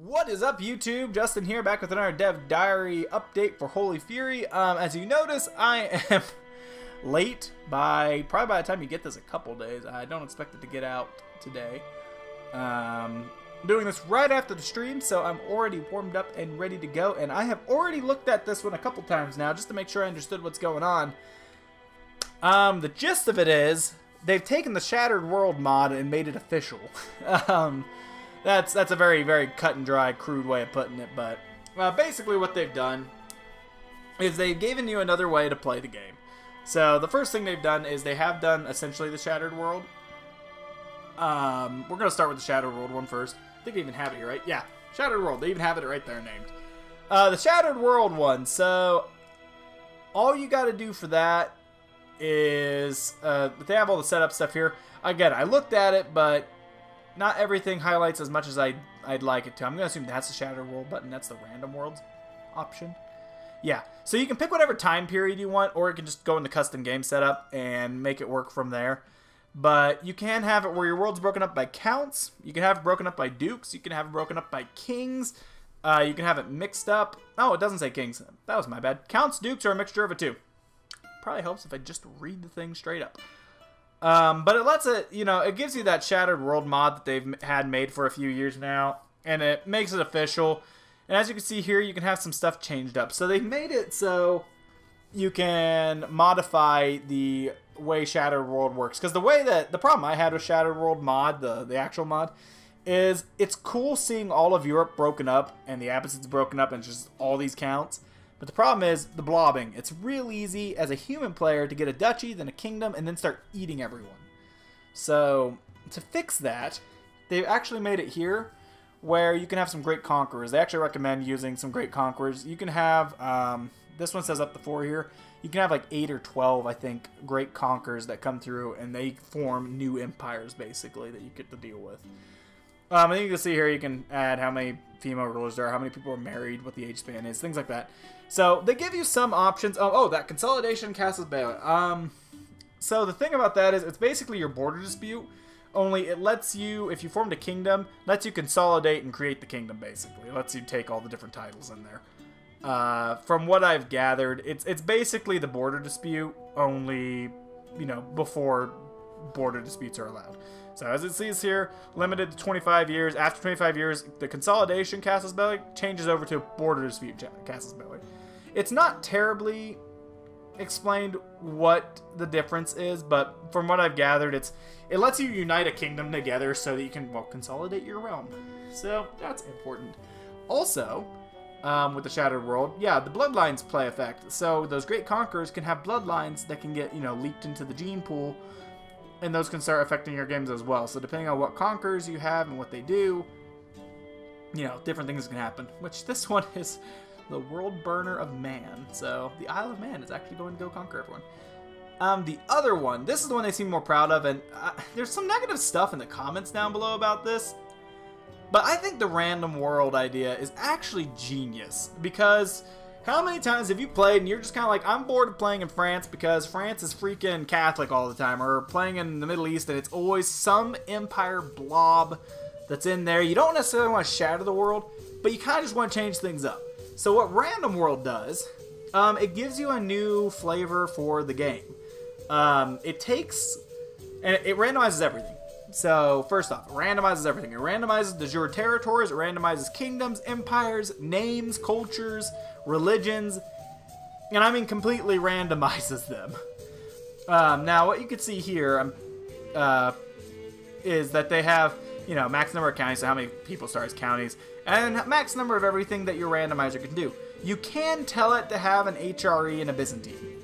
What is up, YouTube? Justin here, back with another Dev Diary update for Holy Fury. As you notice, I am late by probably by the time you get this a couple days. I don't expect it to get out today. Doing this right after the stream, so I'm already warmed up and ready to go. And I have already looked at this one a couple times now, just to make sure I understood what's going on. The gist of it is, they've taken the Shattered World mod and made it official. That's a very, very cut and dry, crude way of putting it, but basically what they've done is they've given you another way to play the game. So the first thing they've done is they have done essentially the Shattered World. We're going to start with the Shattered World one first. I think they even have it here, right? Yeah, Shattered World. They even have it right there named. The Shattered World one. So all you got to do for that is they have all the setup stuff here. Again, I looked at it, but not everything highlights as much as I'd like it to. I'm going to assume that's the Shattered World button. That's the Random Worlds option. Yeah, so you can pick whatever time period you want, or you can just go into custom game setup and make it work from there. But you can have it where your world's broken up by counts. You can have it broken up by dukes. You can have it broken up by kings. You can have it mixed up. Oh, it doesn't say kings. That was my bad. Counts, dukes, or a mixture of the two. Probably helps if I just read the thing straight up. But it lets it, you know, it gives you that Shattered World mod that they've had made for a few years now, and it makes it official. And as you can see here, you can have some stuff changed up. So they've made it so you can modify the way Shattered World works. Because the problem I had with Shattered World mod, the actual mod, is it's cool seeing all of Europe broken up and the Abbasids broken up and just all these counts. But the problem is the blobbing. It's real easy as a human player to get a duchy, then a kingdom, and then start eating everyone. So to fix that, they've actually made it here where you can have some great conquerors. They actually recommend using some great conquerors. You can have, this one says up to 4 here. You can have like 8 or 12, I think, great conquerors that come through, and they form new empires, basically, that you get to deal with. And then you can see here, you can add how many female rulers there are, how many people are married, what the age span is, things like that. So they give you some options. Oh, that consolidation Castle's Bailout. So the thing about that is it's basically your border dispute, only it lets you, if you formed a kingdom, lets you consolidate and create the kingdom, basically. It lets you take all the different titles in there. From what I've gathered, it's basically the border dispute, only, you know, before border disputes are allowed. So as it says here, limited to 25 years. After 25 years, the consolidation Castle's Belly changes over to border dispute Castle's Belly. It's not terribly explained what the difference is, but from what I've gathered, it lets you unite a kingdom together so that you can, well, consolidate your realm. So that's important. Also, with the Shattered World, yeah, the bloodlines play effect. So those great conquerors can have bloodlines that can get, you know, leaked into the gene pool, and those can start affecting your games as well. So depending on what conquerors you have and what they do, you know, different things can happen. Which this one is the World Burner of Man. So the Isle of Man is actually going to go conquer everyone. The other one, this is the one they seem more proud of, and there's some negative stuff in the comments down below about this. But I think the random world idea is actually genius, because how many times have you played and you're just kind of like, I'm bored of playing in France because France is freaking Catholic all the time, or playing in the Middle East and it's always some empire blob that's in there. You don't necessarily want to shatter the world, but you kind of just want to change things up. So what Random World does, it gives you a new flavor for the game. It takes, and it randomizes everything. So first off, it randomizes everything. It randomizes the jure territories, it randomizes kingdoms, empires, names, cultures, religions, and I mean completely randomizes them. Now what you can see here is that they have, you know, max number of counties, so how many people start as counties, and max number of everything that your randomizer can do. You can tell it to have an HRE and a Byzantine.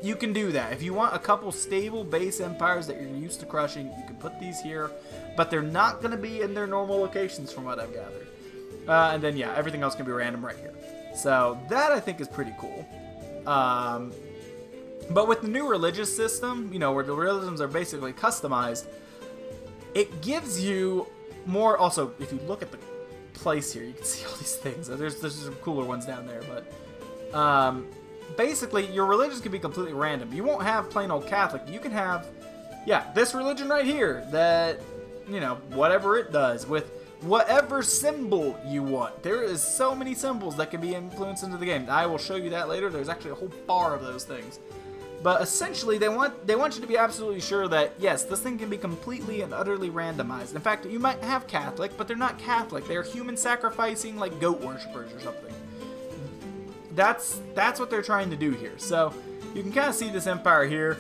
You can do that. If you want a couple stable base empires that you're used to crushing, you can put these here, but they're not going to be in their normal locations from what I've gathered. And then, yeah, everything else can be random right here. So that, I think, is pretty cool. But with the new religious system, you know, where the religions are basically customized, it gives you more. Also, if you look at the place here, you can see all these things. There's some cooler ones down there, but basically, your religions can be completely random. You won't have plain old Catholic. You can have, yeah, this religion right here that, you know, whatever it does, with whatever symbol you want. There is so many symbols that can be influenced into the game. I will show you that later. There's actually a whole bar of those things. But essentially, they want you to be absolutely sure that, yes, this thing can be completely and utterly randomized. In fact, you might have Catholic, but they're not Catholic. They're human sacrificing, like, goat worshippers or something. That's what they're trying to do here. So, you can kind of see this empire here.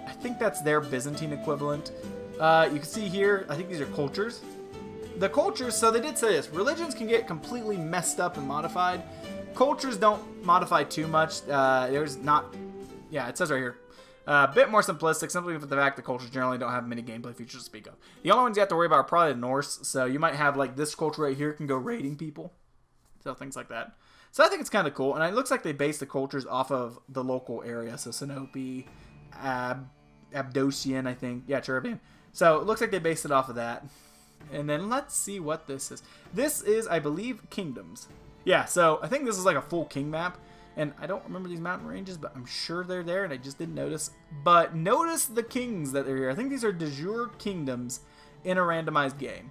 I think that's their Byzantine equivalent. You can see here, I think these are cultures. The cultures, so they did say this. Religions can get completely messed up and modified. Cultures don't modify too much. There's not... Yeah, it says right here. A bit more simplistic, simply for the fact that cultures generally don't have many gameplay features to speak of. The only ones you have to worry about are probably the Norse, so you might have, like, this culture right here can go raiding people. So, things like that. So, I think it's kind of cool, and it looks like they base the cultures off of the local area. So, Sinope, Abdosian, I think. Yeah, Cherubim. So, it looks like they based it off of that. And then, let's see what this is. This is, I believe, kingdoms. Yeah, so, I think this is like a full king map. And I don't remember these mountain ranges, but I'm sure they're there, and I just didn't notice. But notice the kings that are here. I think these are de jure kingdoms in a randomized game.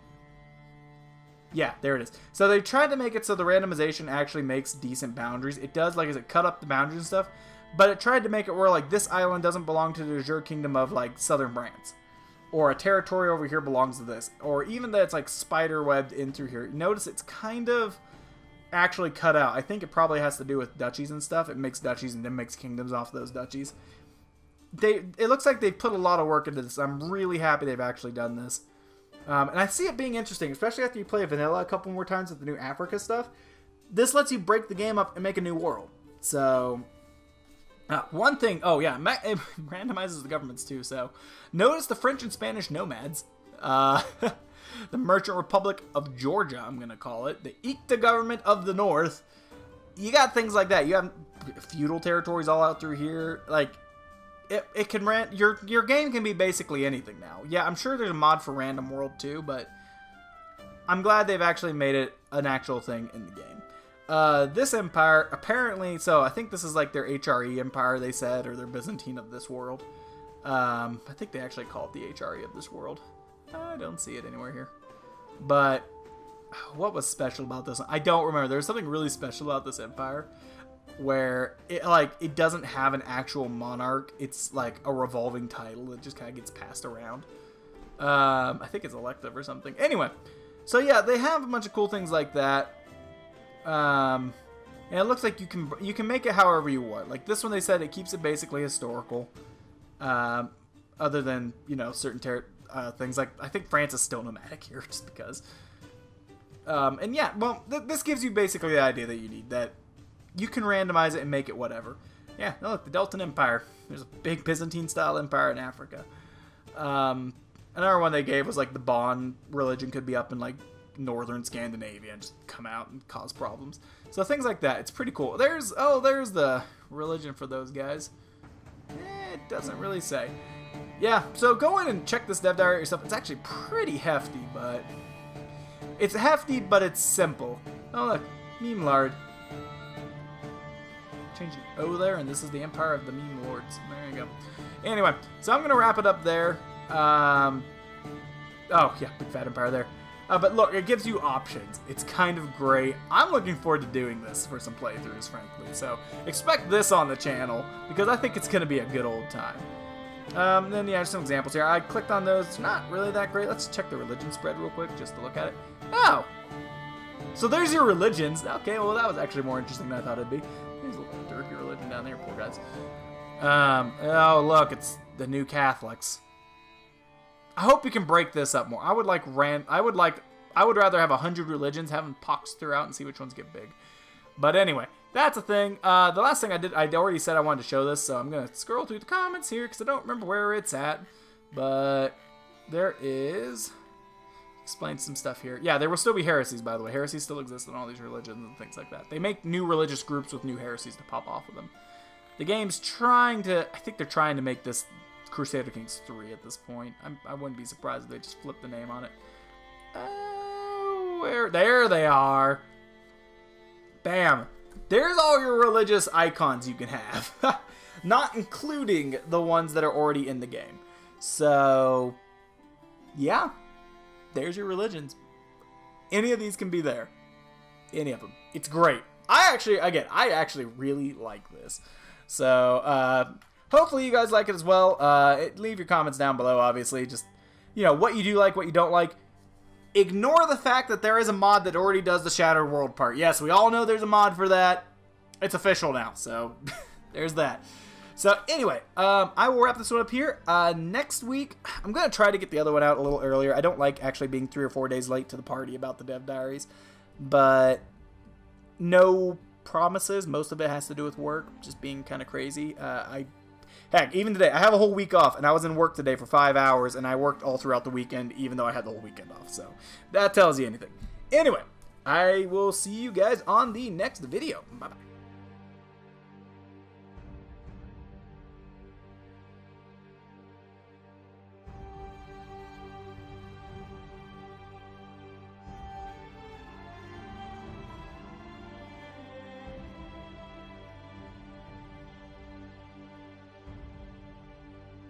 Yeah, there it is. So they tried to make it so the randomization actually makes decent boundaries. It does, like, as it cut up the boundaries and stuff. But it tried to make it where, like, this island doesn't belong to the de jure kingdom of, like, southern France. Or a territory over here belongs to this. Or even that it's, like, spider-webbed in through here. Notice it's kind of... actually cut out. I think it probably has to do with duchies and stuff. It makes duchies and then makes kingdoms off those duchies. It looks like they put a lot of work into this. I'm really happy they've actually done this. And I see it being interesting, especially after you play vanilla a couple more times with the new Africa stuff. This lets you break the game up and make a new world. So, one thing, oh yeah, it randomizes the governments too. So, notice the French and Spanish nomads. The Merchant Republic of Georgia, I'm going to call it. The Ikta government of the North. You got things like that. You have feudal territories all out through here. Like, it can your game can be basically anything now. Yeah, I'm sure there's a mod for Random World too, but I'm glad they've actually made it an actual thing in the game. This empire, apparently, so I think this is like their HRE empire, they said, or their Byzantine of this world. I think they actually call it the HRE of this world. I don't see it anywhere here. But what was special about this one? I don't remember. There's something really special about this empire where it doesn't have an actual monarch. It's like a revolving title that just kind of gets passed around. I think it's elective or something. Anyway, so yeah, they have a bunch of cool things like that. And it looks like you can make it however you want. Like this one, they said it keeps it basically historical. Other than, you know, certain things like, I think France is still nomadic here just because. And yeah, well, this gives you basically the idea that you need, that you can randomize it and make it whatever. Yeah, look, the Deltan Empire. There's a big Byzantine-style empire in Africa. Another one they gave was like the Bon religion could be up in like northern Scandinavia and just come out and cause problems. So things like that. It's pretty cool. There's the religion for those guys. It doesn't really say. Yeah, so go in and check this dev diary yourself. It's actually pretty hefty, but... It's hefty, but it's simple. Oh, look. Meme Lord. Changing O there, and this is the Empire of the Meme Lords. There you go. Anyway, so I'm going to wrap it up there. Oh, yeah, big fat empire there. But look, it gives you options. It's kind of great. I'm looking forward to doing this for some playthroughs, frankly. So expect this on the channel, because I think it's going to be a good old time. Then, yeah, just some examples here. I clicked on those. It's not really that great. Let's check the religion spread real quick, just to look at it. Oh! So there's your religions. Okay, well, that was actually more interesting than I thought it'd be. There's a little dirty religion down there, poor guys. Oh, look, it's the new Catholics. I hope you can break this up more. I would rather have 100 religions, have them pox throughout and see which ones get big. But anyway, that's a thing. The last thing I already said I wanted to show this, so I'm going to scroll through the comments here because I don't remember where it's at. But there is... Explain some stuff here. Yeah, there will still be heresies, by the way. Heresies still exist in all these religions and things like that. They make new religious groups with new heresies to pop off of them. The game's trying to... I think they're trying to make this Crusader Kings 3 at this point. I wouldn't be surprised if they just flip the name on it. There they are. Bam. There's all your religious icons you can have. Not including the ones that are already in the game. So, yeah. There's your religions. Any of these can be there. Any of them. It's great. I actually really like this. So, hopefully you guys like it as well. Leave your comments down below, obviously. Just, you know, what you do like, what you don't like. Ignore the fact that there is a mod that already does the Shattered World part. Yes, we all know there's a mod for that. It's official now, so there's that. So anyway, I will wrap this one up here. Next week, I'm going to try to get the other one out a little earlier. I don't like actually being 3 or 4 days late to the party about the Dev Diaries, but no promises. Most of it has to do with work, just being kind of crazy. Heck, even today, I have a whole week off, and I was in work today for 5 hours, and I worked all throughout the weekend, even though I had the whole weekend off. So that tells you anything. Anyway, I will see you guys on the next video. Bye-bye.